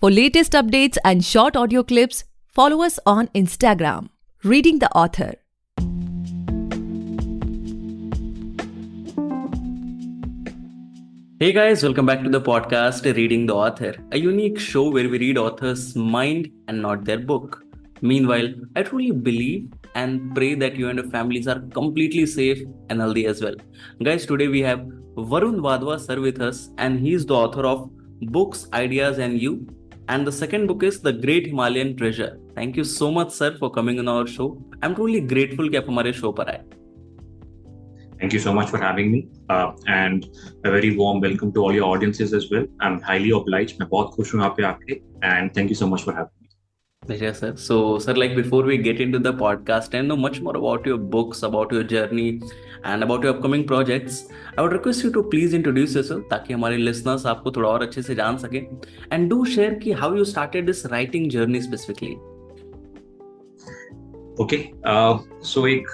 For latest updates and short audio clips, follow us on Instagram, Reading the Author. Hey guys, welcome back to the podcast Reading the Author, a unique show where we read authors' mind and not their book. Meanwhile, I truly believe and pray that you and your families are completely safe and healthy as well. Guys, today we have Varun Vadwa sir with us, and he is the author of Books, Ideas and You. And the second book is The Great Himalayan Treasure. Thank you so much sir for coming on our show. I'm truly grateful कि आप हमारे show पर आए. Thank you so much for having me, and a very warm welcome to all your audiences as well. I'm highly obliged. मैं बहुत खुश हूँ यहाँ पे आके, and thank you so much for having me. Pleasure, sir. So, sir, like before we get into the podcast and know much more about your books, about your journey, and about your upcoming projects, I would request you to please introduce yourself ताकि हमारे listeners आपको थोड़ा और अच्छे से जान सके. And do share कि how you started this writing journey specifically. Okay, so एक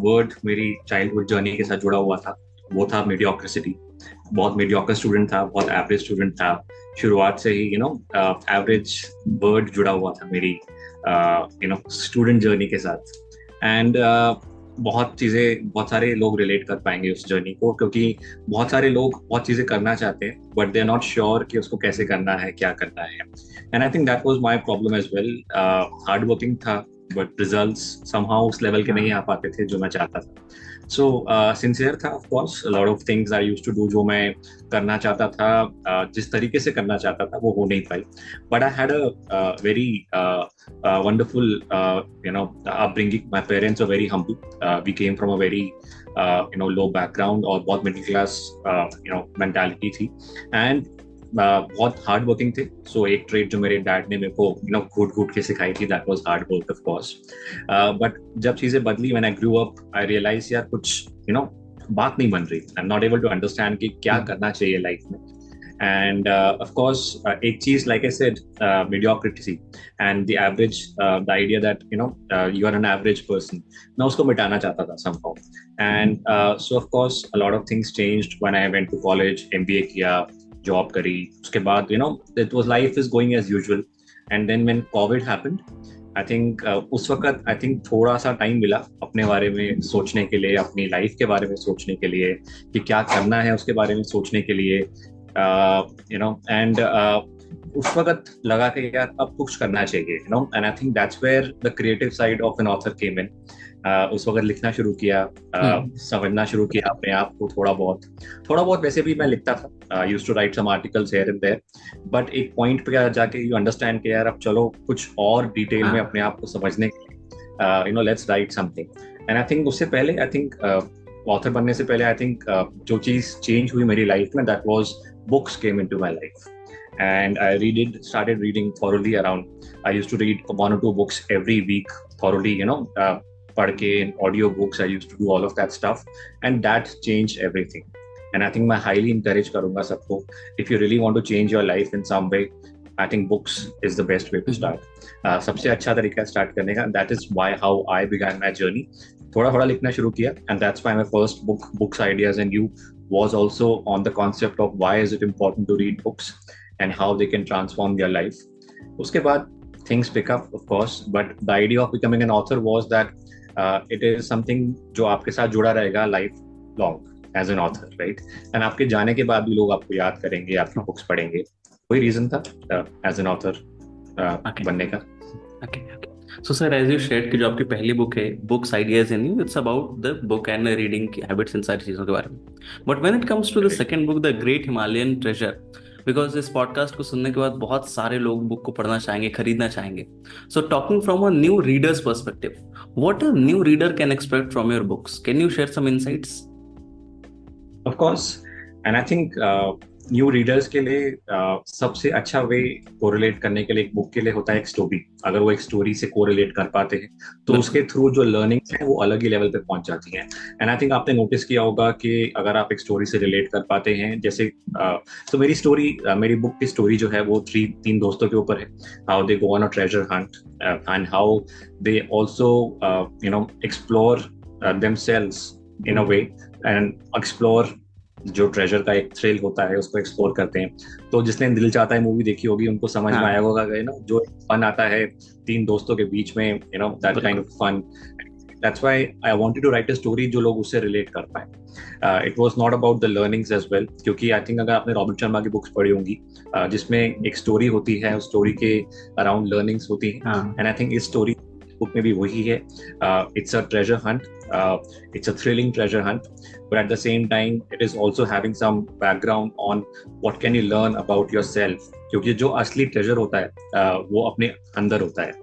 word मेरी childhood journey के साथ जुड़ा हुआ था, वो था mediocrity. बहुत mediocre student था, बहुत average student था. शुरुआत से ही average word जुड़ा हुआ था मेरी student journey के साथ. And बहुत सारे लोग relate कर पाएंगे उस journey को, क्योंकि बहुत सारे लोग बहुत चीजें करना चाहते हैं, but they are not sure कि उसको कैसे करना है, क्या करना है. And I think that was my problem as well. Hardworking था, but results somehow उस level के नहीं आ पाते थे जो मैं चाहता था. So sincere था, of course. A lot of things I used to do जो मैं करना चाहता था, जिस तरीके से करना चाहता था वो हो नहीं पाई. But I had a very wonderful upbringing. My parents were very humble. We came from a very low background और बहुत middle class mentality थी. And बहुत हार्ड वर्किंग थे. सो एक ट्रेड जो मेरे डैड ने मेरे को घूट घूट के सिखाई थी, that was hard work of course. But जब चीजें बदली, when I grew up, I realize यार कुछ बात नहीं बन रही. I am not able to understand कि क्या करना चाहिए लाइफ में. And of course, एक चीज like I said, mediocrity and the average, the idea that you are an average person, मैं उसको मिटाना चाहता था somehow. And so of course a lot of things changed when I went to college, MBA किया, job करी. उसके बाद it was life is going as usual. And then when COVID happened, I think उस वक्त I think थोड़ा सा time मिला अपने बारे में सोचने के लिए, अपनी लाइफ के बारे में सोचने के लिए, कि क्या करना है उसके बारे में सोचने के लिए. And उस वक्त लगा कि यार अब कुछ करना चाहिए. And I think that's where the creative side of an author came in. उस वक्त लिखना शुरू किया, समझना शुरू किया अपने आप को थोड़ा बहुत. वैसे भी मैं लिखता था, used to write some articles here and there, but एक पॉइंट पे जाके you understand कि यार अब चलो कुछ और डिटेल में अपने आप को समझने के लिए let's write something. And I think उससे पहले ऑथर बनने से पहले I think जो चीज चेंज हुई मेरी लाइफ में, that was books came into my life. And I started reading thoroughly around. I used to read 1 or 2 books every week thoroughly, पढ़ के, audio books. I used to do all of that stuff, and that changed everything. And I think मैं highly encourage करूँगा सबको, if you really want to change your life in some way, I think books is the best way to start. सबसे अच्छा तरीका start करने का. That is how I began my journey. थोड़ा लिखना शुरू किया, and that's why my first book, Books, Ideas and You, was also on the concept of why is it important to read books and how they can transform your life. उसके बाद things pick up, of course, but the idea of becoming an author was that it is something जो आपके साथ जुड़ा रहेगा life long as an author, right? And आपके जाने के बाद भी लोग आपको याद करेंगे, आपकी बुक्स पढ़ेंगे. कोई रीजन था as an author बनने का. Okay. So sir, as you shared कि जो आपकी पहली बुक है, Books, Ideas and You, it's about the book and reading habits इन सारी चीजों के बारे में. But when it comes to the second book, The Great Himalayan Treasure, because इस पॉडकास्ट को सुनने के बाद बहुत सारे लोग बुक को पढ़ना चाहेंगे, खरीदना चाहेंगे. So talking from a new reader's perspective, what a new reader can expect from your books? Can you share some insights? Of course, and I think new readers के लिए सबसे अच्छा वे कोरिलेट करने के लिए एक बुक के लिए होता है एक स्टोरी. अगर वो एक स्टोरी से कोरिलेट कर पाते हैं तो उसके थ्रू जो लर्निंग है वो अलग ही लेवल पे पहुंच जाती है. एंड आई थिंक आपने नोटिस किया होगा कि अगर आप एक स्टोरी से रिलेट कर पाते हैं, जैसे तो मेरी बुक की स्टोरी जो है वो 3 दोस्तों के ऊपर है. How they go on a treasure Hunt and how they also explore themselves in a way and explore जो ट्रेजर का एक थ्रिल होता है उसको एक्सप्लोर करते हैं। तो जिसने दिल चाहता है मूवी देखी होगी उनको समझ में हाँ आया होगा कि ना जो फन आता है तीन दोस्तों के बीच में, that kind of fun. That's why I wanted to write a story जो लोग उससे रिलेट कर पाए। It was not about the learnings as well, क्योंकि आई थिंक अगर आपने रॉबिन शर्मा की बुक्स पढ़ी होंगी जिसमें एक स्टोरी होती है, उस स्टोरी के अराउंड लर्निंग्स होती है, हाँ एंड आई थिंक इस स्टोरी बुक में भी वही है। It's a treasure Hunt, it's a thrilling treasure hunt, but at the same time it is also having some background on what can you learn about yourself, क्योंकि जो असली treasure होता है वो अपने अंदर होता है।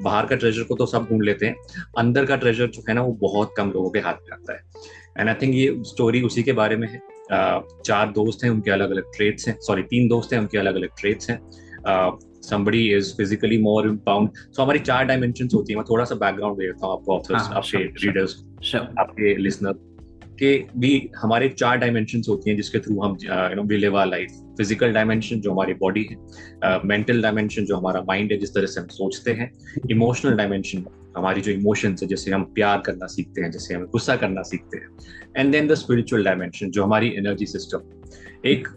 बाहर का ट्रेजर को तो सब ढूंढ लेते हैं, अंदर का ट्रेजर जो है ना वो बहुत कम लोगों के हाथ में आता है। एंड आई थिंक ये स्टोरी उसी के बारे में है। चार दोस्त हैं, उनके अलग अलग ट्रेट्स हैं, सॉरी तीन दोस्त हैं, उनके अलग अलग ट्रेट्स हैं। somebody is physically more bound, so हमारी चार डायमेंशंस होती हैं। मैं थोड़ा सा बैकग्राउंड दे देता हूँ आपको, ऑथर्स, आपके रीडर्स, आपके लिसनर के भी। हमारे चार डायमेंशंस होती हैं जिसके थ्रू हम we live our life. Physical dimension जो हमारी बॉडी है, मेंटल डायमेंशन जो हमारा माइंड है, जिस तरह से हम सोचते हैं, इमोशनल डायमेंशन हमारी जो इमोशंस है, जैसे हम प्यार करना सीखते हैं, जैसे हम गुस्सा करना सीखते हैं, and then the spiritual dimension जो हमारी एनर्जी सिस्टम। एक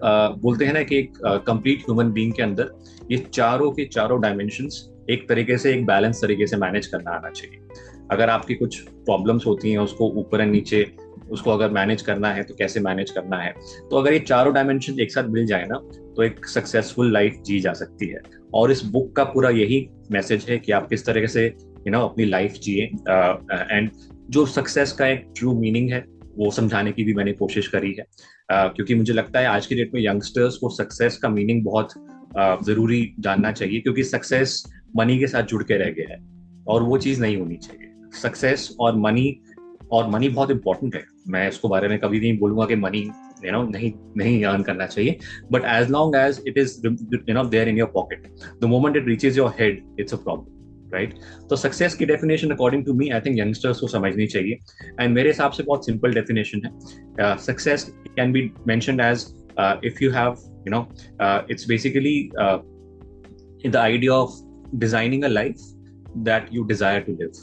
बोलते हैं ना कि एक कंप्लीट ह्यूमन बीइंग के अंदर ये चारों के चारों डायमेंशंस एक तरीके से, एक बैलेंस तरीके से मैनेज करना आना चाहिए। अगर आपकी कुछ प्रॉब्लम्स होती हैं, उसको ऊपर एंड नीचे उसको अगर मैनेज करना है तो कैसे मैनेज करना है। तो अगर ये चारों डायमेंशन एक साथ मिल जाए ना तो एक सक्सेसफुल लाइफ जी जा सकती है। और इस बुक का पूरा यही मैसेज है कि आप किस तरह से अपनी लाइफ जिए, एंड जो सक्सेस का एक ट्रू मीनिंग है वो समझाने की भी मैंने कोशिश करी है। क्योंकि मुझे लगता है आज की डेट में यंगस्टर्स को सक्सेस का मीनिंग बहुत जरूरी जानना चाहिए, क्योंकि सक्सेस मनी के साथ जुड़ के रह गया है और वो चीज़ नहीं होनी चाहिए। सक्सेस और मनी बहुत इंपॉर्टेंट है। मैं इसको बारे में कभी नहीं बोलूंगा कि मनी नहीं अर्न करना चाहिए, but as long as it is there in your pocket, the moment it reaches your head it's a problem, right. तो सक्सेस की definition according to me I think youngsters को समझनी चाहिए, एंड मेरे हिसाब से बहुत सिंपल डेफिनेशन है। Success can be mentioned as if you have it's basically the idea of designing a life that you desire to live.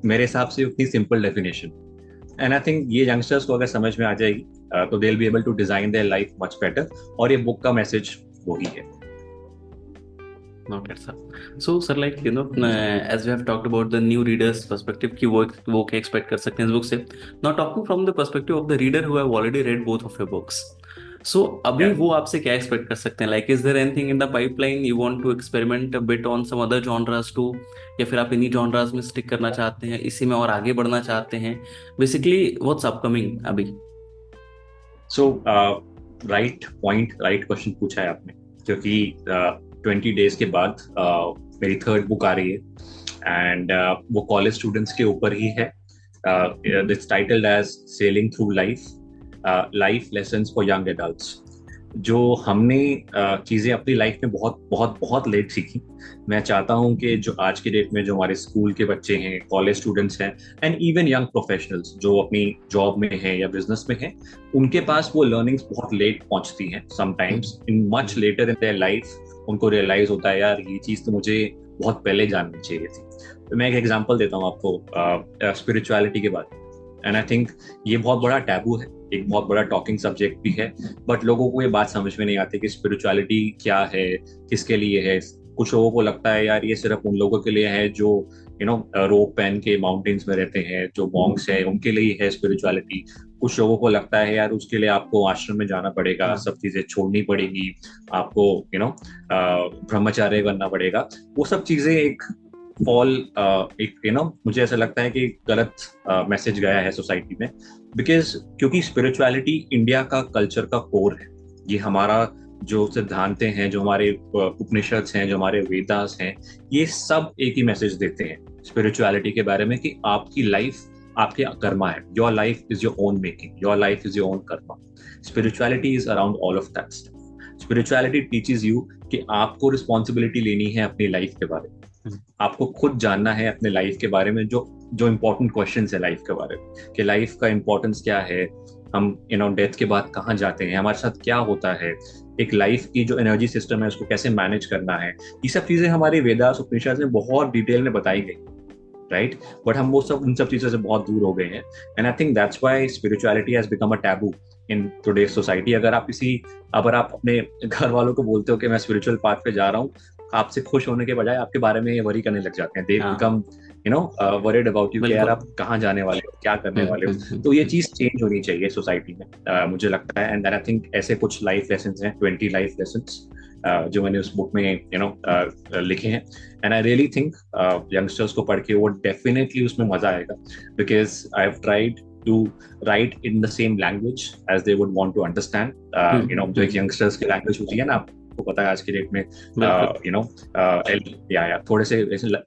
मेरे हिसाब से उतनी simple definition, and I think ये यंगस्टर्स को अगर समझ में आ जाएगी तो they will be able to design their life much better, और ये बुक का मैसेज वही है। Noted, sir. So, sir, like as we have talked about the new readers' perspective, कि वो क्या expect कर सकते हैं इस book से. Now, talking from the perspective of the reader who have already read both of your books. So, अभी वो आपसे क्या expect कर सकते हैं? Like, is there anything in the pipeline you want to experiment a bit on some other genres too? या फिर आप इन्हीं genres में stick करना चाहते हैं, इसी में और आगे बढ़ना चाहते हैं? Basically, what's upcoming अभी? So, right point, right question पूछा है आपने, क्योंकि 20 डेज के बाद मेरी थर्ड बुक आ रही है, एंड वो कॉलेज स्टूडेंट्स के ऊपर ही है। It's titled as sailing through life lessons for young adults. जो हमने चीज़ें अपनी लाइफ में बहुत बहुत बहुत लेट सीखी, मैं चाहता हूँ कि जो आज की डेट में जो हमारे स्कूल के बच्चे हैं, कॉलेज स्टूडेंट्स हैं, एंड इवन यंग प्रोफेशनल्स जो अपनी जॉब में हैं या बिजनेस में हैं, उनके पास वो लर्निंग्स बहुत लेट पहुँचती हैं। Sometimes in much later in their life उनको रियलाइज होता है, यार ये चीज़ तो मुझे बहुत पहले जाननी चाहिए थी। तो मैं एक एग्जांपल देता हूँ आपको स्पिरिचुअलिटी के बारे में, एंड आई थिंक ये बहुत बड़ा टैबू है, एक बहुत बड़ा टॉकिंग सब्जेक्ट भी है, बट लोगों को ये बात समझ में नहीं आती कि स्पिरिचुअलिटी क्या है, किसके लिए है। कुछ लोगों को लगता है यार ये सिर्फ उन लोगों के लिए है जो रोप पहन के माउंटेन्स में रहते हैं, जो मॉन्क्स है उनके लिए है स्पिरिचुअलिटी। कुछ लोगों को लगता है यार उसके लिए आपको आश्रम में जाना पड़ेगा, सब चीजें छोड़नी पड़ेगी, आपको ब्रह्मचार्य करना पड़ेगा। वो सब चीजें एक मुझे ऐसा लगता है कि गलत मैसेज गया है सोसाइटी में, क्योंकि स्पिरिचुअलिटी इंडिया का कल्चर का कोर है। ये हमारा जो सिद्धांत हैं, जो हमारे उपनिषद हैं, जो हमारे वेदास हैं, ये सब एक ही मैसेज देते हैं स्पिरिचुअलिटी के बारे में कि आपकी लाइफ आपके कर्मा है। Your life is your own making, your life is your own Karma. Spirituality is around all of that stuff. Spirituality teaches you कि आपको रिस्पॉन्सिबिलिटी लेनी है अपनी लाइफ के बारे में, आपको खुद जानना है अपने लाइफ के बारे में, जो इम्पोर्टेंट क्वेश्चंस है लाइफ के बारे में, कि लाइफ का इम्पोर्टेंस क्या है, हम डेथ के बाद कहाँ जाते हैं, हमारे साथ क्या होता है, एक लाइफ की जो एनर्जी सिस्टम है उसको कैसे मैनेज करना है। ये सब चीजें हमारे वेदास उपनिषद में बहुत डिटेल में बताई गई, राइट। बट हम उन सब चीजों से बहुत दूर हो गए हैं, and I think that's why spirituality has become a taboo in today society. अगर आप अपने घर वालों को बोलते हो कि मैं स्पिरिचुअल पाथ पे जा रहा हूँ, आपसे खुश होने के बजाय आपके बारे में वरी करने लग जाते हैं। दे हाँ बिकम वरीड अबाउट यू कि यार बिल्कुल। आप कहाँ जाने वाले हो, क्या करने वाले हो। तो ये चीज चेंज होनी चाहिए सोसाइटी में, मुझे लगता है। एंड आई थिंक ऐसे कुछ लाइफ लेसन हैं, 20 लाइफ लेसन जो मैंने उस बुक में लिखे हैं। And I really think youngsters को पढ़ के वो डेफिनेटली उसमें मजा आएगा, because I have tried to write in the same language as they would want to understand. जो एक यंगस्टर्स की लैंग्वेज होती है ना, आपको पता है आज की डेट में थोड़े से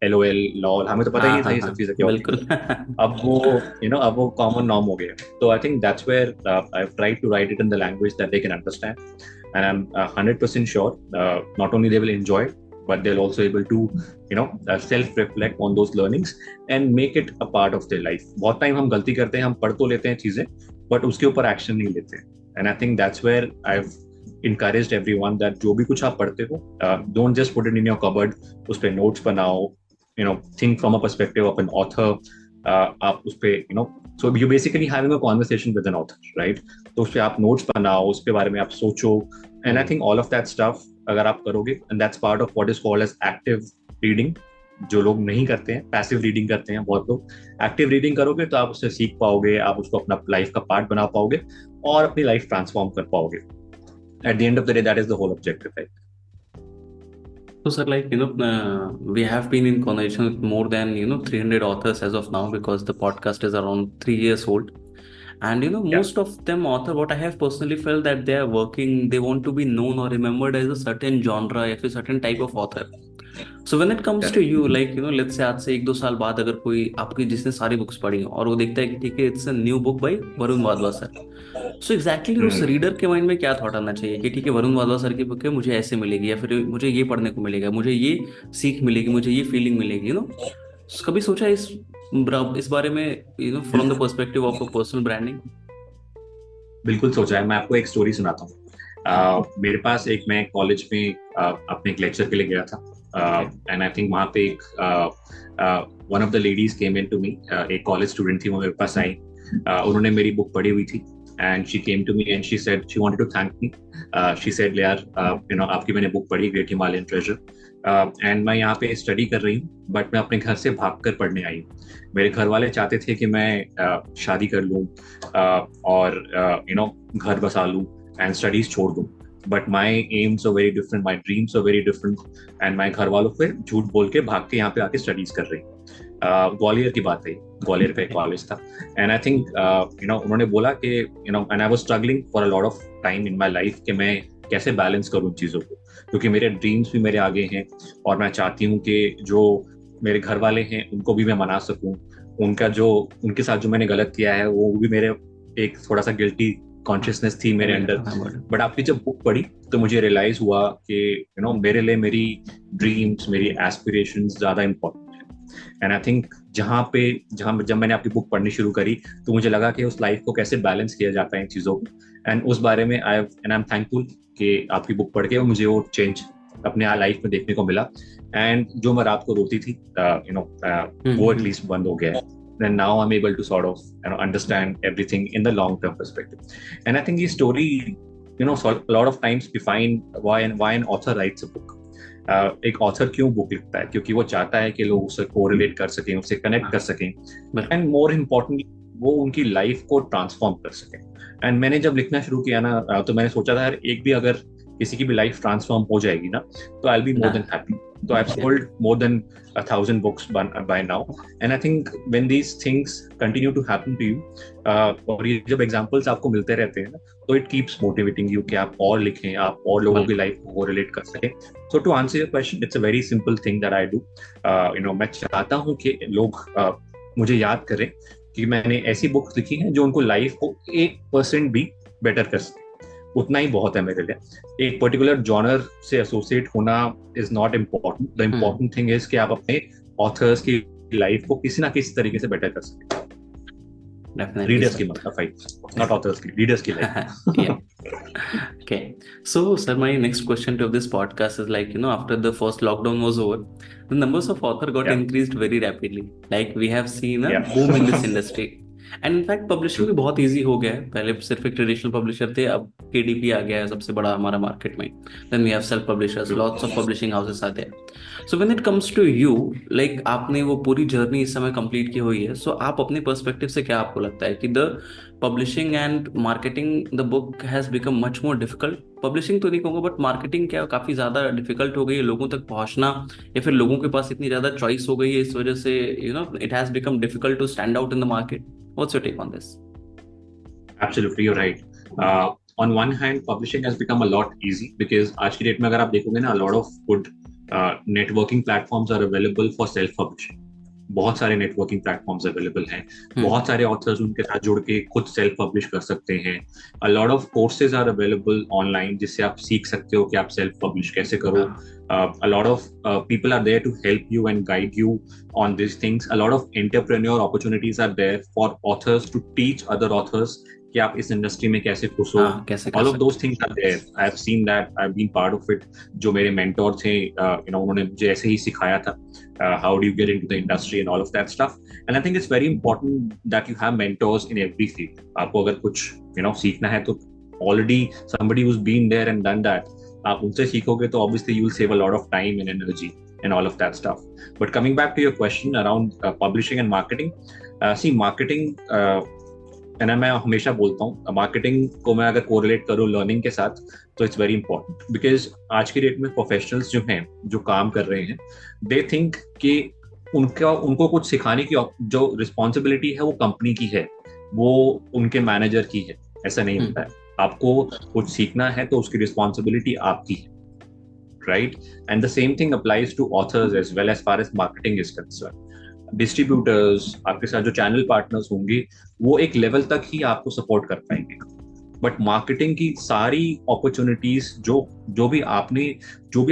LOL लॉल, हमें तो पता ही हाँ था हाँ ये हाँ सब चीजें क्या होती बिल्कुल। हैं। अब वो कॉमन नॉर्म हो गया। तो I think that's where I have tried to write it in the language that they can understand, and I'm 100% sure not only they will enjoy it, but they'll also able to self-reflect on those learnings and make it a part of their life. बहुत time हम गलती करते हैं, हम पढ़ तो लेते हैं चीजें बट उसके ऊपर एक्शन नहीं लेते हैं। and I think that's where I've encouraged everyone that जो भी कुछ आप पढ़ते हो, don't just put it in your cupboard, उस पे notes बनाओ, think from a perspective of an author. आप उस पे so you're basically having a conversation with an author, right? तो उस पे आप नोट्स बनाओ, उसके बारे में आप सोचो, and I think all of that stuff अगर आप करोगे, and that's part of what is called as active reading, जो लोग नहीं करते हैं, पैसिव रीडिंग करते हैं बहुत लोग। एक्टिव रीडिंग करोगे तो आप उससे सीख पाओगे, आप उसको अपना लाइफ का पार्ट बना पाओगे और अपनी लाइफ ट्रांसफॉर्म कर पाओगे। At the end of the day that is the whole objective, right? So, sir, we have been in conversation with more than 300 authors as of now, because the podcast is around 3 years old. And Yeah. most of them author, what I have personally felt that they are working, they want to be known or remembered as a certain genre या फिर certain type of author. So when it comes to you, let's say आज से 1-2 साल बाद अगर कोई आपकी जिसने सारी बुक्स पढ़ी और वो देखता है कि ठीक है it's a new book by Varun Wadhwa sir, so exactly उस रीडर के माइंड में क्या थॉट आना चाहिए कि ठीक है वरुण वाधवा सर की बुक है, मुझे ऐसे मिलेगी या फिर मुझे ये पढ़ने को मिलेगा, मुझे ये सीख मिलेगी, मुझे ये फीलिंग मिलेगी, कभी सोचा इस बारे में from the perspective of a personal branding? बिल्कुल सोचा है। मैं आपको एक स्टोरी सुनाता हूँ। मेरे पास मैं कॉलेज में अपने एक लेक्चर के लिए गया था, एंड आई थिंक वहाँ पे one of the ladies came in to me, एक कॉलेज स्टूडेंट थी, वो मेरे पास आई। उन्होंने मेरी बुक पढ़ी हुई थी, and she came to me and she said she wanted to thank me. She said यार आपकी मैंने बुक पढ़ी, ग्रेट हिमालयन ट्रेजर, एंड मैं यहाँ पे स्टडी कर रही हूँ बट मैं अपने घर से भागकर पढ़ने आई हूँ। मेरे घर वाले चाहते थे कि मैं शादी कर लूँ और घर बसा लूँ एंड स्टडीज छोड़ दूँ, but my aims are very different, my dreams are very different, and मैं घर वालों पे झूठ बोल के भाग के यहाँ पे आके स्टडीज कर रही हूँ। ग्वालियर की बात है, ग्वालियर का एक कॉलेज था, एंड आई थिंक उन्होंने बोला कि and I was struggling for a lot of time in my life कि मैं कैसे बैलेंस करूँ चीज़ों को, क्योंकि मेरे ड्रीम्स भी मेरे आगे हैं और मैं चाहती हूँ कि जो मेरे घर वाले हैं उनको भी मैं मना सकूँ, उनके साथ जो मैंने गलत किया है वो भी मेरे एक थोड़ा सा गिल्टी कॉन्शियसनेस थी मेरे अंदर। बट आपकी जब बुक पढ़ी तो मुझे रियलाइज हुआ कि मेरे लिए मेरी ड्रीम्स, मेरी एस्पिरेशंस ज़्यादा इम्पोर्टेंट है। एंड आई थिंक जब मैंने आपकी बुक पढ़नी शुरू करी तो मुझे लगा कि उस लाइफ को कैसे बैलेंस किया जाता है इन चीज़ों को, एंड उस बारे में आई एम थैंकफुल कि आपकी बुक पढ़ के मुझे वो चेंज अपने लाइफ में देखने को मिला। एंड जो मैं रात को रोती थी वो एटलीस्ट बंद हो गया है। And now I'm able to sort of understand everything in the long-term perspective. And I think this story, so a lot of times define why an author writes a book. एक author क्यों book लिखता है? क्योंकि वो चाहता है कि लोग उससे correlate कर सकें, उससे connect कर सकें, and more importantly वो उनकी life को transform कर सकें। And मैंने जब लिखना शुरू किया ना तो मैंने सोचा था यार एक भी अगर किसी की भी लाइफ ट्रांसफॉर्म हो जाएगी ना तो I'll be more than happy. So I've sold more than 1,000 books by now, and I think when these things continue to happen to you, और ये जब examples आपको मिलते रहते हैं ना तो it keeps motivating you कि आप और लिखें, आप और लोगों की लाइफ को रिलेट कर सकें। So to answer your question, it's a very simple thing that I do. मैं चाहता हूँ कि लोग मुझे याद करें कि मैंने ऐसी बुक्स लिखी हैं जो उनको लाइफ को 1% भी बेटर कर सके, उतना ही बहुत है मेरे लिए। एक पर्टिकुलर जॉनर से एसोसिएट होना is not important, the important thing is कि आप अपने ऑथर्स की लाइफ को किसी ना किसी तरीके से बेटर कर सकें। रीडर्स की मतलब नॉट ऑथर्स की, रीडर्स की life. Okay, so sir, my next question to this podcast is after the first lockdown was over, the numbers of author got increased very rapidly. Like we have seen a boom in this industry. And in fact publishing भी बहुत easy हो गया है. पहले सिर्फ एक traditional publisher थे, अब KDP आ गया है सबसे बड़ा हमारा मार्केट में. Then we have self publishers, lots of publishing houses आते हैं. So when it comes to you, like आपने वो पूरी जर्नी इस समय कंप्लीट की हुई है, सो आप अपने पर्सपेक्टिव से क्या आपको लगता है कि the publishing and marketing the book has become much more difficult? Publishing तो नहीं कहूँगा, बट मार्केटिंग क्या काफ़ी ज़्यादा डिफिकल्ट हो गई है लोगों तक पहुँचना, या फिर लोगों के पास इतनी ज़्यादा चॉइस हो गई है इस वजह से it has become difficult to stand out in the market? What's your take on this? Absolutely, you're right. On one hand, publishing has become a lot easy because आज की डेट में अगर आप देखोगे ना, a lot of good networking platforms are available for self publishing. बहुत सारे networking platforms available हैं. बहुत सारे ऑथर्स उनके साथ जुड़ के खुद सेल्फ पब्लिश कर सकते हैं. A lot of courses are available online जिससे आप सीख सकते हो कि आप सेल्फ पब्लिश कैसे करो. A lot of people are there to help you and guide you on these things. A lot of entrepreneur opportunities are there for authors to teach other authors कि आप इस इंडस्ट्री में कैसे घुसो. All of those things are there. I have seen that. I've been part of it. जो मेरे mentor थे, उन्होंने मुझे ऐसे ही सिखाया था. How do you get into the industry and all of that stuff. And I think it's very important that you have mentors in every field. आपको अगर कुछ सीखना है तो already somebody who's been there and done that. आप उनसे सीखोगे तो obviously you'll save a lot of time and energy and all of that stuff. But coming back to your question around publishing and marketing, see marketing. मैं हमेशा बोलता हूँ marketing को मैं अगर कोरिलेट करूँ लर्निंग के साथ तो इट्स वेरी इंपॉर्टेंट बिकॉज आज की डेट में प्रोफेशनल्स जो हैं जो काम कर रहे हैं दे थिंक कि उनको कुछ सिखाने की जो रिस्पॉन्सिबिलिटी है वो कंपनी की है, वो उनके मैनेजर की है. ऐसा नहीं होता है. आपको कुछ सीखना है तो उसकी रिस्पॉन्सिबिलिटी आपकी है, right? And the same thing applies to authors as well as far as marketing is concern. Distributors, आपके साथ जो चैनल पार्टनर्स होंगे वो एक लेवल तक ही आपको सपोर्ट कर पाएंगे, बट मार्केटिंग की सारी अपॉर्चुनिटीज जो भी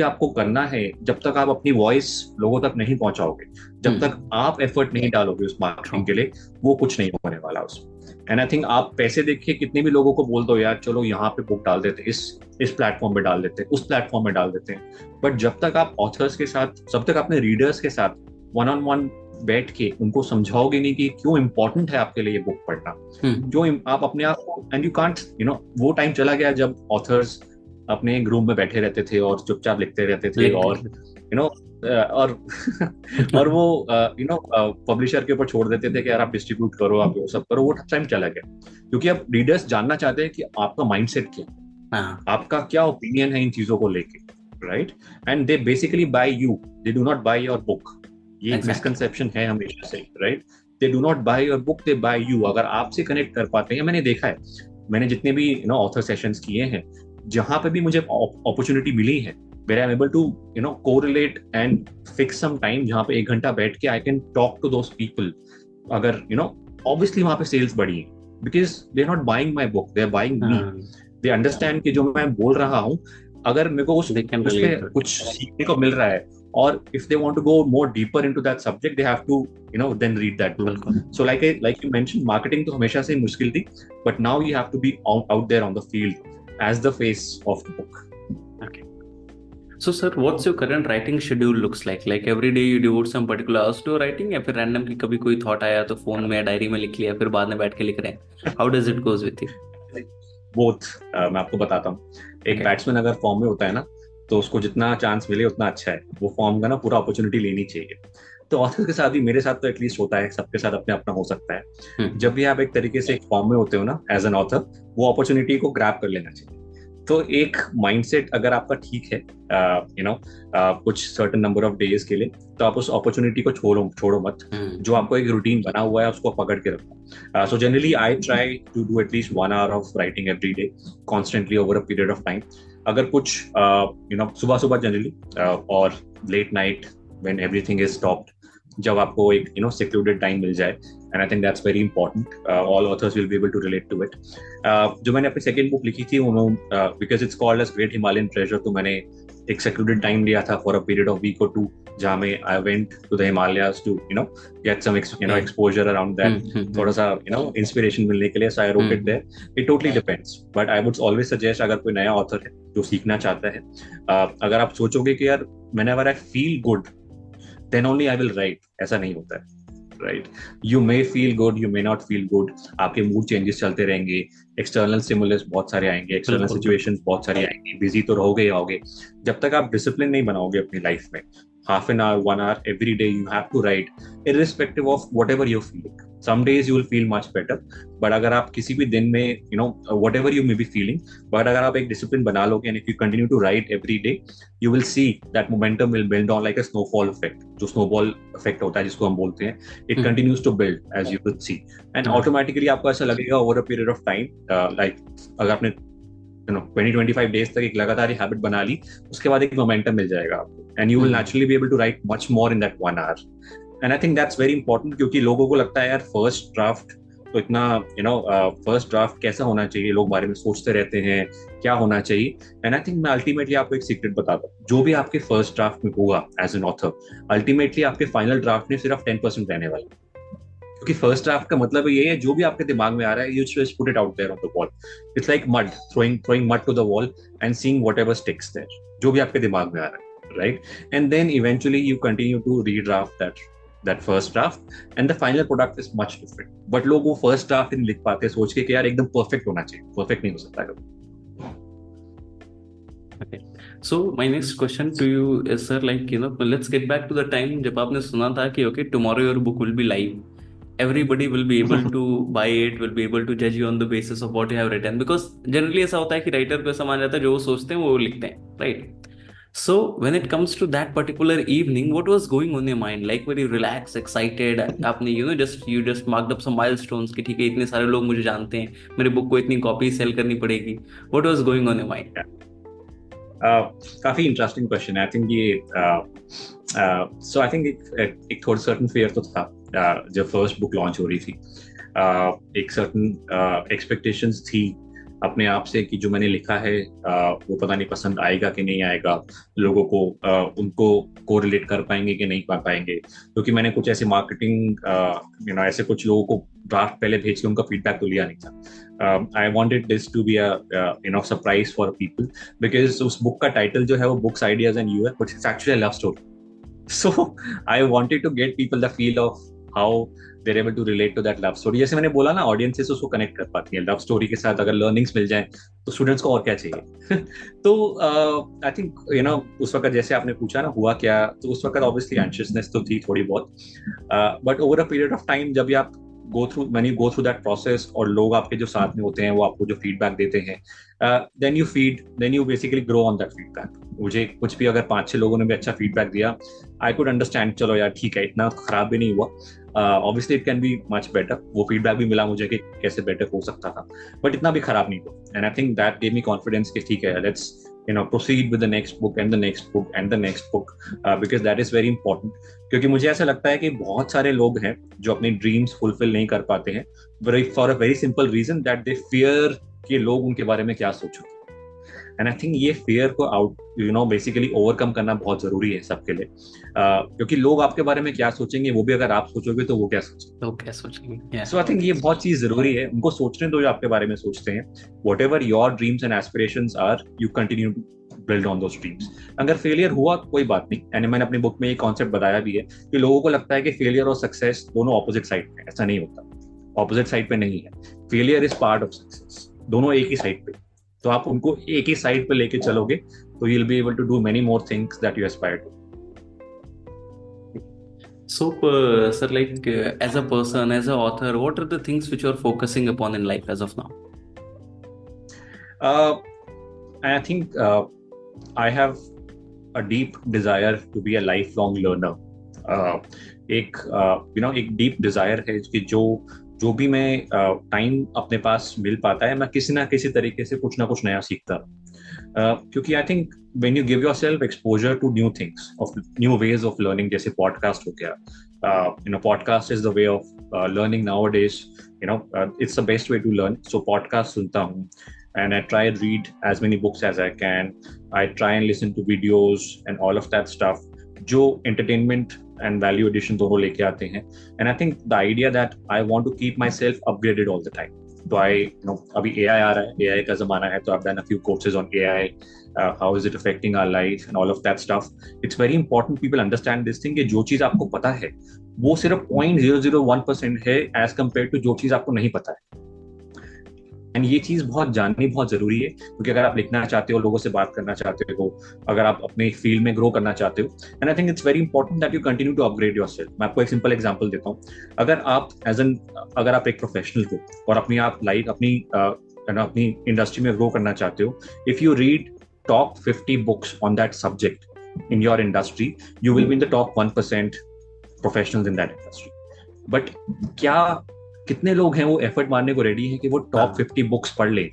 आपको करना है, जब तक आप अपनी वॉइस लोगों तक नहीं पहुंचाओगे, जब तक आप एफर्ट नहीं डालोगे उस मार्केटिंग के लिए, वो कुछ नहीं होने वाला उसमें. एंड आई थिंक आप पैसे देखिए कितने भी लोगों को बोल दो यार चलो यहाँ पे बुक डाल देते, इस प्लेटफॉर्म पे डाल देते, उस प्लेटफॉर्म में डाल देते हैं, बट जब तक आप ऑथर्स के साथ, जब तक अपने रीडर्स के साथ वन ऑन वन बैठ के उनको समझाओगे नहीं कि क्यों इंपॉर्टेंट है आपके लिए ये बुक पढ़ना, जो आप अपने आप को, एंड यू कांट वो टाइम चला गया जब ऑथर्स अपने एक रूम में बैठे रहते थे और चुपचाप लिखते रहते थे और और वो पब्लिशर के ऊपर छोड़ देते थे कि यार आप डिस्ट्रीब्यूट करो, आप वो सब करो. वो टाइम चला गया क्योंकि अब रीडर्स जानना चाहते हैं कि आपका माइंडसेट क्या, आपका क्या ओपिनियन है इन चीजों को लेके, right? And they basically buy you, they do not buy your book. ये एक मिसकंसेप्शन है हमेशा से, right? They do not buy your book, they buy you. अगर आपसे कनेक्ट कर पाते हैं, मैंने देखा है, मैंने जितने भी ऑथर सेशंस किए हैं, जहां पे भी मुझे अपॉर्चुनिटी मिली है where I'm able to correlate and fix some time जहाँ पे 1 घंटा बैठ के I can talk to those people. अगर obviously वहाँ पे सेल्स बढ़ी है because they're not buying my book, they're buying me. They understand कि जो मैं बोल रहा हूँ, अगर मेरे को उसपे कुछ सीखने को मिल रहा है, और if they want to go more deeper into that subject, they have to then read that book. So like you mentioned, marketing तो हमेशा से मुश्किल थी, but now you have to be out there on the field as the face of the book. Okay. So sir, what's your current writing schedule looks like? Like every day you devote some particular hours to writing, या फिर randomly कभी कोई thought आया तो phone में diary में लिख लिया, फिर बाद में बैठ के लिख रहे हैं? How does it goes with you? Both. मैं आपको बताता हूँ. एक बैट्समैन अगर फॉर्म में होता है ना, तो उसको जितना चांस मिले उतना अच्छा है. वो फॉर्म का ना पूरा अपॉर्चुनिटी लेनी चाहिए. तो ऑथर के साथ भी, मेरे साथ तो एटलीस्ट होता है, सबके साथ अपने अपना हो सकता है. जब भी आप एक तरीके से एक फॉर्म में होते हो ना एज एन ऑथर, वो अपॉर्चुनिटी को ग्रैब कर लेना चाहिए. तो एक माइंडसेट अगर आपका ठीक है कुछ सर्टेन नंबर ऑफ डेज के लिए, तो आप उस अपॉर्चुनिटी को छोड़ो मत. जो आपको एक रूटीन बना हुआ है उसको पकड़ के रखो. So generally I try to do at least 1 hour of writing every day constantly over a period of time. अगर कुछ सुबह जनरली और late night when everything is stopped, जब आपको एक सेक्लूडेड टाइम मिल जाए. And I think that's very important. All authors will be able to relate to it. जो मैंने अपनी सेकेंड बुक लिखी थी, because it's called as Great Himalayan Treasure, तो मैंने एक secluded time लिया था for a period of week or 2, जहाँ में I went to the Himalayas to get some exposure around that. थोड़ा सा inspiration मिलने के लिए, so I wrote it there. It totally depends, but I would always suggest अगर कोई नया author है जो सीखना चाहता है, अगर आप सोचोगे कि यार whenever I feel good then only I will write, ऐसा नहीं होता है. Right? You may feel good, you may not feel good, आपके मूड चेंजेस चलते रहेंगे, एक्सटर्नल स्टिमुलस बहुत सारे आएंगे, एक्सटर्नल बिल्कुल सिचुएशंस बहुत सारी आएंगी, बिजी तो रहोगे ही रहोगे। जब तक आप डिसिप्लिन नहीं बनाओगे अपनी लाइफ में, half an hour, 1 hour every day you have to write, irrespective of whatever you're feeling. Some days you will feel much better, but अगर आप किसी भी दिन में whatever you may be feeling, but अगर आप एक discipline बना लोगे and if you continue to write every day, you will see that momentum will build on like a snowfall effect. जो snowball effect होता है जिसको हम बोलते हैं, it continues to build as you could see, and automatically आपको ऐसा लगेगा over a period of time, like अगर आपने 20-25 days तक एक लगातार हैबिट बना ली, उसके बाद एक मोमेंटम मिल जाएगा आपको, and you will naturally be able to write much more in that 1 hour. And I think that's very important, क्योंकि लोगों को लगता है यार फर्स्ट ड्राफ्ट तो इतना फर्स्ट ड्राफ्ट कैसा होना चाहिए, लोग बारे में सोचते रहते हैं क्या होना चाहिए। एंड आई थिंक मैं अल्टीमेटली आपको एक सीक्रेट बताता हूँ, जो भी आपके फर्स्ट ड्राफ्ट में होगा एज एन ऑथर, अल्टीमेटली आपके फाइनल ड्राफ्ट में सिर्फ 10% रहने वाला है। क्योंकि फर्स्ट ड्राफ्ट का मतलब ये है, जो भी आपके दिमाग में आ रहा है, you just put it out there on the wall. It's like mud, throwing mud to the wall and seeing whatever sticks there, जो भी आपके दिमाग में आ रहा है, right? And then eventually you continue to redraft that first draft and the final product is much different. But लोग वो first draft नहीं लिख पाते सोच के कि यार एकदम perfect होना चाहिए। Perfect नहीं हो सकता कभी। Okay. So my next question to you is, sir, like, let's get back to the time जब आपने सुना था कि okay, tomorrow your book will be live. Everybody will be able to buy it, will be able to judge you on the basis of what you have written. Because generally ऐसा होता है कि writer को ऐसा माना जाता है, जो वो सोचते हैं वो लिखते हैं, right? So when it comes to that particular evening, what was going on in your mind? Like, were you relaxed, excited? आपने you just marked up some milestones कि ठीक है, इतने सारे लोग मुझे जानते हैं, मेरे बुक को इतनी कॉपी सेल करनी पड़ेगी। What was going on in your mind? काफी इंटरेस्टिंग क्वेश्चन है। आई थिंक ये सो आई थिंक एक थोड़ा सर्टन फेयर तो था जब फर्स्ट बुक लॉन्च हो रही थी। एक सर्टन एक्सपेक्टेशंस थी अपने आप से कि जो मैंने लिखा है वो पता नहीं पसंद आएगा कि नहीं आएगा, लोगों को उनको कोरिलेट कर पाएंगे कि नहीं कर पाएंगे। क्योंकि मैंने कुछ ऐसे मार्केटिंग ऐसे कुछ लोगों को ड्राफ्ट पहले भेज के उनका फीडबैक तो लिया नहीं था। I wanted this to be a surprise for people, because उस बुक का टाइटल जो है वो बुक्स आइडियाज एंड यू है, but it's actually love story. So I wanted to get people the feel of how they're able to relate to that love story. जैसे मैंने बोला ना, ऑडियंसेस उसको कनेक्ट कर पाती है लव स्टोरी के साथ। अगर लर्निंग्स मिल जाए तो स्टूडेंट्स को और क्या चाहिए। तो आई थिंक उस वक्त जैसे आपने पूछा ना हुआ क्या, तो उस वक्त ऑब्वियसली एंशियसनेस तो थी थोड़ी बहुत, but over a period of time जब भी आप when you go through that process और लोग आपके जो साथ में होते हैं वो आपको जो फीडबैक देते हैं, then you basically grow on that feedback. मुझे कुछ भी अगर 5-6 लोगों ने भी अच्छा फीडबैक दिया, I could understand, चलो यार ठीक है, इतना खराब भी नहीं हुआ, obviously it can be much better. वो फीडबैक भी मिला मुझे कि कैसे बेटर हो सकता था, बट इतना भी खराब नहीं हुआ। And I think that gave me confidence कि ठीक है, let's proceed with the next book and the next book and the next book, because that is very important. क्योंकि मुझे ऐसा लगता है कि बहुत सारे लोग हैं जो अपनी ड्रीम्स फुलफिल नहीं कर पाते हैं for a very simple reason that they fear कि लोग उनके बारे में क्या सोचेंगे। एंड आई थिंक ये फियर को बेसिकली ओवरकम करना बहुत जरूरी है सबके लिए, क्योंकि लोग आपके बारे में क्या सोचेंगे वो भी अगर आप सोचोगे तो वो क्या सोचेंगे। सो आई थिंक ये बहुत चीज जरूरी है, उनको सोचने दो जो आपके बारे में सोचते हैं। Whatever your dreams and aspirations are, you continue to build on those dreams. अगर फेलियर हुआ कोई बात नहीं, एंड मैंने अपनी बुक में ये कॉन्सेप्ट बताया भी है कि लोगों को लगता है कि फेलियर और सक्सेस दोनों ऑपोजिट साइड पे, ऐसा नहीं होता। ऑपोजिट साइड पे नहीं है, failure is part of success, दोनों एक ही साइड पे। तो आप उनको एक ही साइड पे लेके चलोगे तो you will be able to do many more things that you aspire to. So, sir, like as a person, as an author, what are the things which you are focusing upon in life as of now? And I think I have a deep desire to be a lifelong learner. एक deep desire है कि जो भी मैं time अपने पास मिल पाता है, मैं किसी ना किसी तरीके से कुछ ना कुछ नया सीखता हूँ। क्योंकि I think when you give yourself exposure to new things, of new ways of learning, जैसे पॉडकास्ट हो गया, podcast is the way of learning nowadays, it's the best way to learn. So podcast सुनता हूँ, and I try and read as many books as I can. I try and listen to videos and all of that stuff, जो entertainment and value addition दोनों लेके आते हैं। And I think the idea that I want to keep myself upgraded all the time. तो अभी AI आ रहा है, AI का जमाना है, तो I've done a few courses on AI. how is it affecting our life and all of that stuff. It's very important people understand this thing कि जो चीज आपको पता है वो सिर्फ 0.001% है as compared to जो चीज आपको नहीं पता है. एंड ये चीज बहुत जाननी बहुत जरूरी है, क्योंकि अगर आप लिखना चाहते हो, लोगों से बात करना चाहते हो, अगर आप अपने फील्ड में ग्रो करना चाहते हो, and I think it's very important that you continue to upgrade yourself. मैं आपको एक सिंपल एग्जांपल देता हूँ. अगर आप एक प्रोफेशनल हो और अपनी इंडस्ट्री में ग्रो करना चाहते हो, if you read top 50 books on that subject in your industry, you will be in the top 1% professionals in that industry. But कितने लोग हैं वो एफर्ट मारने को रेडी हैं कि वो टॉप 50 बुक्स पढ़ ले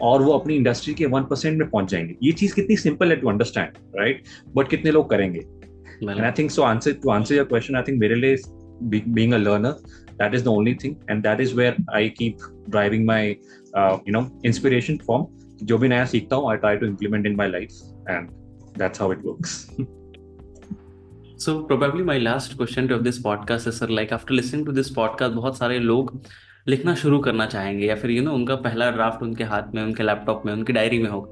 और वो अपनी इंडस्ट्री के 1% में पहुंच जाएंगे? ये चीज कितनी सिंपल है टू अंडरस्टैंड, राइट? बट कितने लोग करेंगे? And I think so to answer your question, I think मेरे लिए being a learner, that is the only thing, and that is where I keep driving my inspiration from. जो भी नया सीखता हूँ, I try to implement in my life, and that's how it works. So probably my last question of this podcast is, sir, like after listening to this podcast, बहुत सारे लोग लिखना शुरू करना चाहेंगे, या फिर उनका पहला ड्राफ्ट उनके हाथ में, उनके लैपटॉप में, उनकी डायरी में होगा.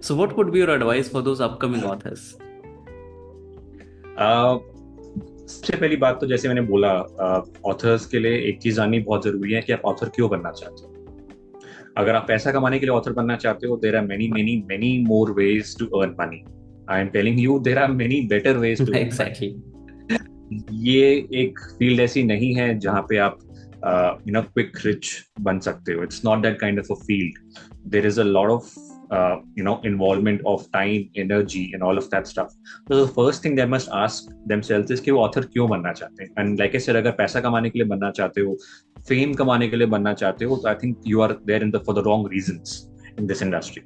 So what would be your advice for those upcoming authors? सबसे पहली बात तो जैसे मैंने बोला, ऑथर्स के लिए एक चीज जाननी बहुत जरूरी है कि आप ऑथर क्यों बनना चाहते हो. अगर आप पैसा कमाने के लिए ऑथर बनना चाहते हो, there are many more ways to earn money. I am telling you, there are many better ways to exactly. ये एक फील्ड ऐसी नहीं है जहाँ पे आप quick rich बन सकते हो. It's not that kind of a field. There is a lot of involvement of time, energy, and all of that stuff. So the first thing they must ask themselves is कि वो author क्यों बनना चाहते हैं. And like I said, अगर पैसा कमाने के लिए बनना चाहते हो, fame कमाने के लिए बनना चाहते हो, तो I think you are there for the wrong reasons in this industry.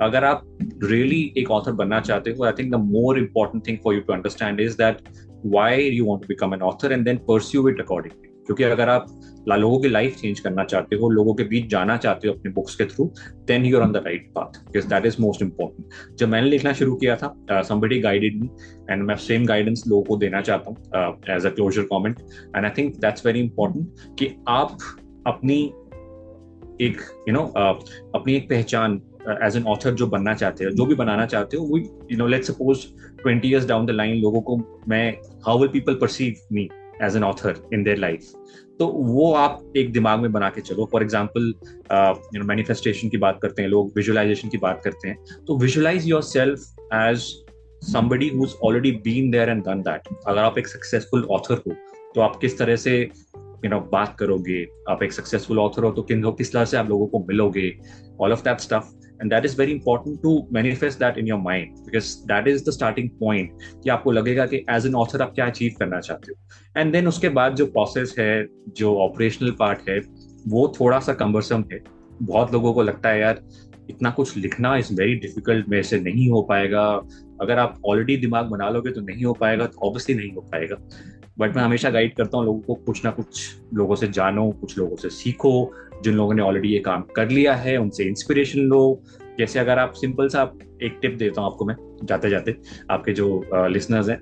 अगर आप really एक author बनना चाहते हो, I think the more important thing for you to understand is that why you want to become an author and then pursue it accordingly. क्योंकि अगर आप लोगों की लाइफ चेंज करना चाहते हो, लोगों के बीच जाना चाहते हो अपने बुक्स के through, then you are on the right path, because that is most important. जब मैंने लिखना शुरू किया था, somebody guided me, and मैं same guidance लोगों को देना चाहता हूँ as a closure comment, and I think that's very important कि आप अपनी एक पहचान एज एन ऑथर जो बनना चाहते हो, जो भी बनाना चाहते हो, let's suppose 20 years down the line लोगों को how will people perceive me as an author in their life, तो वो आप एक दिमाग में बना के चलो. फॉर एग्जाम्पल मैनिफेस्टेशन की बात करते हैं लोग, विजुअलाइजेशन की बात करते हैं, तो visualize yourself as somebody who's already been there and done that. अगर आप एक सक्सेसफुल ऑथर हो तो आप किस तरह से बात करोगे, आप एक सक्सेसफुल ऑथर हो तो किस तरह से आप लोगों को मिलोगे, all of that stuff. And that is very important to manifest that in your mind, because that is the starting point कि आपको लगेगा कि as an author आप क्या अचीव करना चाहते हो. And then उसके बाद जो प्रोसेस है, जो ऑपरेशनल पार्ट है, वो थोड़ा सा कम्बरसम है. बहुत लोगों को लगता है यार इतना कुछ लिखना इज वेरी डिफिकल्ट, मेरे से नहीं हो पाएगा. अगर आप ऑलरेडी दिमाग बना लोगे तो नहीं हो पाएगा, तो ऑब्वियसली नहीं हो पाएगा. बट मैं हमेशा गाइड करता हूँ लोगों को, कुछ ना कुछ लोगों से जानो, कुछ लोगों से सीखो, जिन लोगों ने ऑलरेडी ये काम कर लिया है उनसे इंस्पिरेशन लो. जैसे अगर आप सिंपल सा एक टिप देता हूँ आपको मैं जाते जाते, आपके जो लिसनर्स हैं,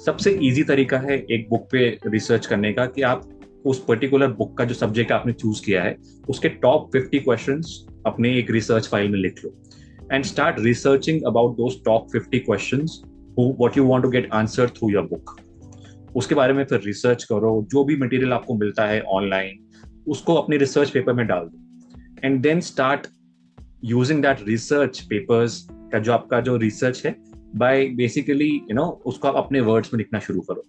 सबसे इजी तरीका है एक बुक पे रिसर्च करने का कि आप उस पर्टिकुलर बुक का जो सब्जेक्ट आपने चूज किया है उसके टॉप 50 क्वेश्चंस अपने एक रिसर्च फाइल में लिख लो, and start researching about those top 50 questions what you want to get answer through your book. उसके बारे में फिर रिसर्च करो, जो भी मटेरियल आपको मिलता है ऑनलाइन उसको अपने रिसर्च पेपर में डाल दो, and then start using that research papers का जो आपका जो रिसर्च है, बाय बेसिकली उसको आप अपने वर्ड्स में लिखना शुरू करो.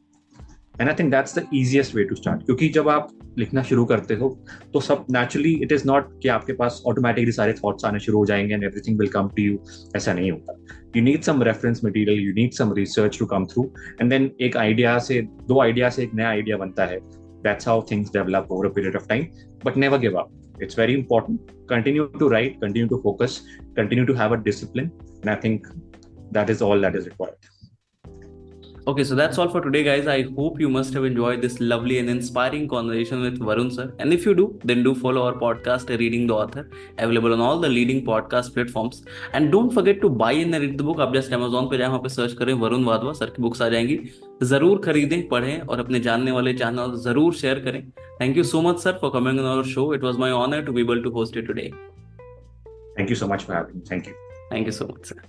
And I think that's the easiest way to start, क्योंकि जब आप लिखना शुरू करते हो तो सब नेचुरली, इट इज नॉट कि आपके पास ऑटोमेटिकली सारे थॉट्स आने शुरू हो जाएंगे and everything will come to you. ऐसा नहीं होता. You need some reference material, you need some research to come through, and then एक आइडिया से, दो आइडिया से एक नया आइडिया बनता है. That's how things develop over a period of time. But never give up. It's very important. Continue to write, continue to focus, continue to have a discipline, and I think that is all that is required. Okay, so that's all for today, guys. I hope you must have enjoyed this lovely and inspiring conversation with Varun sir. And if you do, then do follow our podcast, Reading the Author, available on all the leading podcast platforms. And don't forget to buy and read the book. आप just Amazon पे जाएं, वहाँ पे search करें Varun Wadhwa sir की books आ जाएंगी. जरूर खरीदें, पढ़ें और अपने जानने वाले चैनल जरूर शेयर करें. Thank you so much, sir, for coming on our show. It was my honor to be able to host it today. Thank you so much for having me. Thank you. Thank you so much, sir.